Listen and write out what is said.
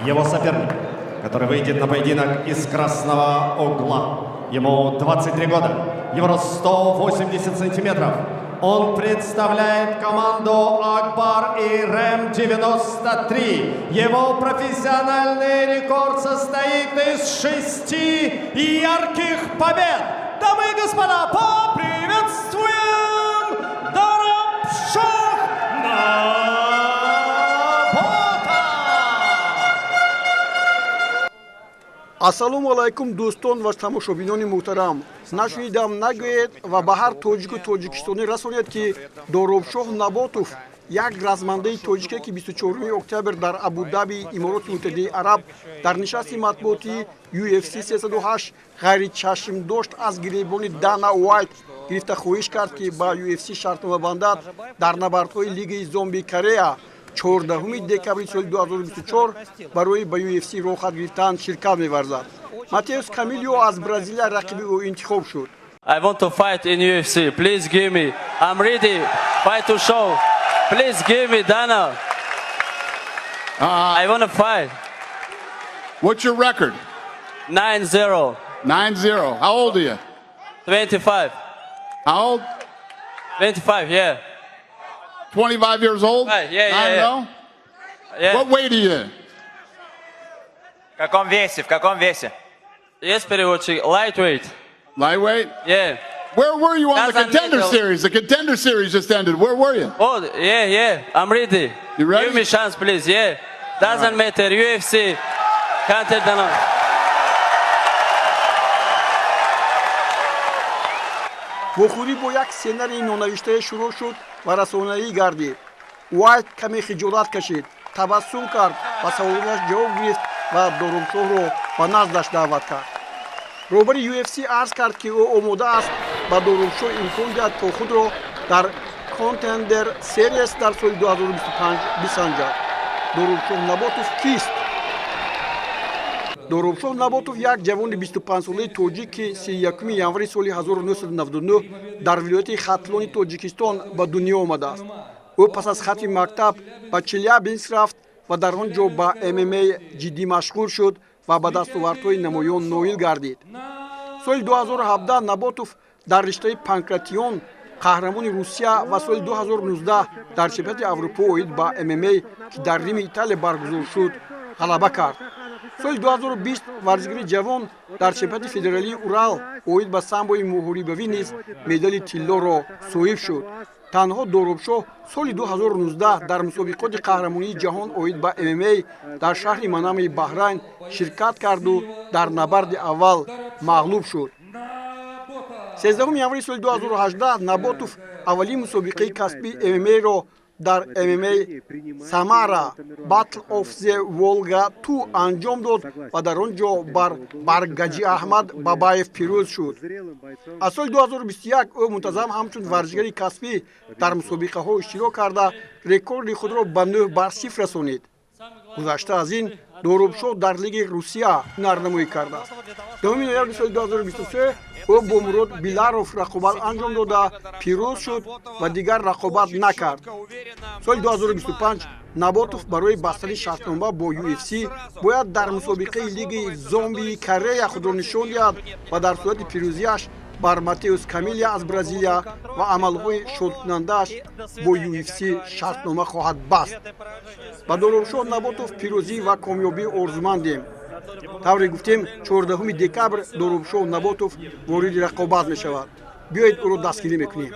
Его соперник, который выйдет на поединок из красного угла. Ему 23 года, его рост 180 сантиметров. Он представляет команду Акбар и РЭМ-93. Его профессиональный рекорд состоит из 6 ярких побед. Дамы и господа, поприветствуем Дарабшох Наботов! Ассалому алайкум дӯстон ва тамошобинони муҳтарам. Нашунидам нагӯед ва ба ҳар тоҷику тоҷикистонӣ расонед, ки Доробшоҳ Наботов, як размандаи тоҷике, ки 24 октябр дар Абу-Даби, Имороти Муттаҳидаи Араб дар нишасти матбуотии UFC 308 ғайричашм дошт аз гиребони Дана Уайт гирифта хоҳиш кард, ки ба UFC шартнома бандад дар набардҳои Лигаи Зомби Корея 14 декабри соли 2024 барои ба UFC роҳ хат гирифтан ширкат меварзад. Матеус Камилио аз Бразилия рақиби ӯ интихоб шуд. I want to fight in UFC. Please give me. I'm ready. Fight to show. Please give me, Dana. I want to fight. What's your record? 9-0. 9-0. How old are you? 25. How old? 25, yeah. 25 years old? Right, yeah. 9-0? Yeah. What weight are you? В каком весе? Yes, переводчик. Lightweight. Lightweight? Yeah. Where were you on the Doesn't Contender matter. Series? The Contender Series just ended. Where were you? Oh, yeah. I'm ready. You ready? Give me chance, please. Yeah. Doesn't matter. UFC. Can't tell Dana. вохӯрӣ бо як сценарии нонавиштае шурӯъ шуд ва расонаӣ гардид. Уайт каме хиҷолат кашид, табассум кард ва саволонаш ҷавоб гирифт ва Доробшоҳро ба наздаш даъват кард. роҳбари UFC арз кард, ки ӯ омода аст ба Доробшоҳ имкон диҳад, то худро дар Contender Series дар соли 2025 бисанҷад. Доробшоҳ Наботов кист? Доробшоҳ Наботов як ҷавони 25-солаи тоҷик, ки 31 январи соли 1999 дар вилояти Хатлони Тоҷикистон ба дунё омадааст. ӯ пас аз хатми мактаб ба Челябинск рафт ва дар он ҷо ба MMA ҷиддӣ машғул шуд ва ба дастовардҳои намоён ноил гардид. соли 2017 Наботов дар риштаи панкратион қаҳрамони Русия ва соли 2019 дар чемпионати Аврупо оид ба MMA, ки дар Рими, Италия баргузор шуд, ғалаба кард. соли 2020 варзигари ҷавон дар чемпионати федералии Урал оид ба самбои муҳорибавӣ низ медали тиллоро соҳиб шуд. танҳо Доробшоҳ соли 2019 дар мусобиқоти қаҳрамонии ҷаҳон оид ба MMA дар шаҳри Манамаи Баҳрайн ширкат карду дар набарди аввал мағлуб шуд. 13 январи соли 2018 Наботов аввалин мусобиқаи касбии MMA-ро дар MMA Samara Battle of the Volga 2 анҷом дод ва дар он ҷо бар Баргаҷи Аҳмад Бабаев пирӯз шуд. аз соли 2021 ӯ мунтазам ҳамчун варзишгари касбӣ дар мусобиқаҳо иштирок карда рекорди худро ба 9-0 расонид. гузашта аз ин Доробшоҳ дар Лигаи Русия ҳунарнамоӣ кардааст. 2 ноябри соли 2023 ӯ бо Мурод Биларов рақобат анҷом дода пирӯз шуд ва дигар рақобат накард. соли 2025 Наботов барои бастани шартнома бо UFC бояд дар мусобиқаи Лигаи Зомби Корея худро нишон диҳад ва дар сурати пирӯзиаш бар Матеус Камилия аз Бразилия ва амалҳои шодкунандааш бо UFC шартнома хоҳад баст. ба Доробшоҳ Наботов пирӯзӣ ва комёбӣ орзумандем. тавре гуфтем 14 декабр Доробшоҳ Наботов вориди рақобат мешавад. биёед ӯро дастгирӣ мекунем.